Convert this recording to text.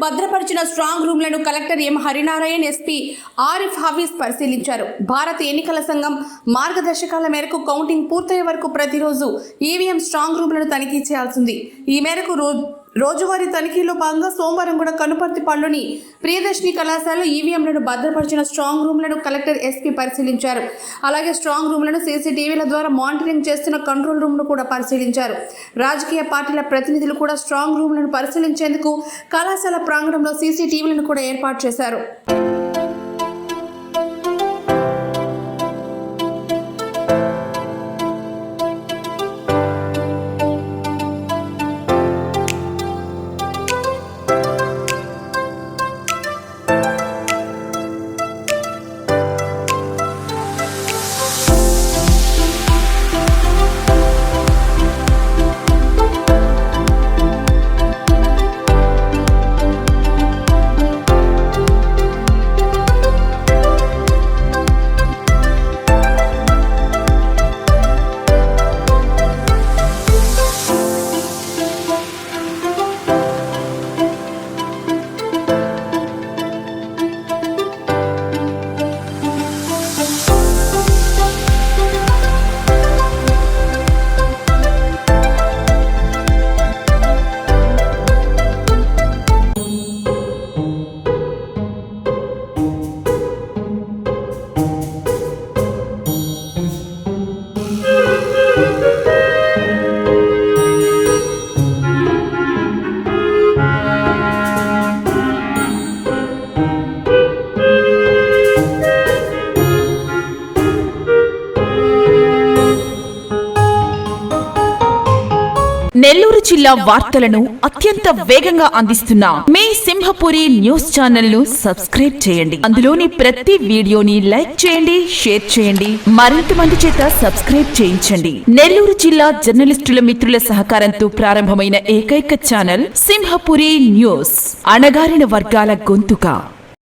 భద్రపరిచిన strong రూమ్లను collector M Harinarayan, SP Arif Hafeez పరిశీలించారు. భారత ఎన్నికల సంఘం మార్గదర్శకాల మేరకు కౌంటింగ్ పూర్తయ్యే వరకు ప్రతిరోజు ఈవీఎం స్ట్రాంగ్ రూమ్లను తనిఖీ చేయాల్సింది. ఈ మేరకు రోజువారీ తనిఖీలో భాగంగా సోమవారం కూడా కనుపర్తిపాడులోని ప్రియదర్శిని కళాశాలలో ఈవీఎంలను భద్రపరిచిన స్ట్రాంగ్ రూమ్లను కలెక్టర్, ఎస్పీ పరిశీలించారు. అలాగే స్ట్రాంగ్ రూమ్లను సీసీటీవీల ద్వారా మానిటరింగ్ చేస్తున్న కంట్రోల్ రూమ్ను కూడా పరిశీలించారు. రాజకీయ పార్టీల ప్రతినిధులు కూడా స్ట్రాంగ్ రూమ్లను పరిశీలించేందుకు కళాశాల ప్రాంగణంలో సీసీటీవీలను కూడా ఏర్పాటు చేశారు. నెల్లూరు జిల్లా వార్తలను అత్యంత వేగంగా అందిస్తున్న మీ సింహపురి న్యూస్ ఛానల్ ను సబ్స్క్రైబ్ చేయండి. అందులోని ప్రతి వీడియోని లైక్ చేయండి, షేర్ చేయండి, మరింత మంది చేత సబ్స్క్రైబ్ చేయించండి. నెల్లూరు జిల్లా జర్నలిస్టుల మిత్రుల సహకారంతో ప్రారంభమైన ఏకైక ఛానల్ సింహపురి న్యూస్, అణగారిన వర్గాల గొంతుక.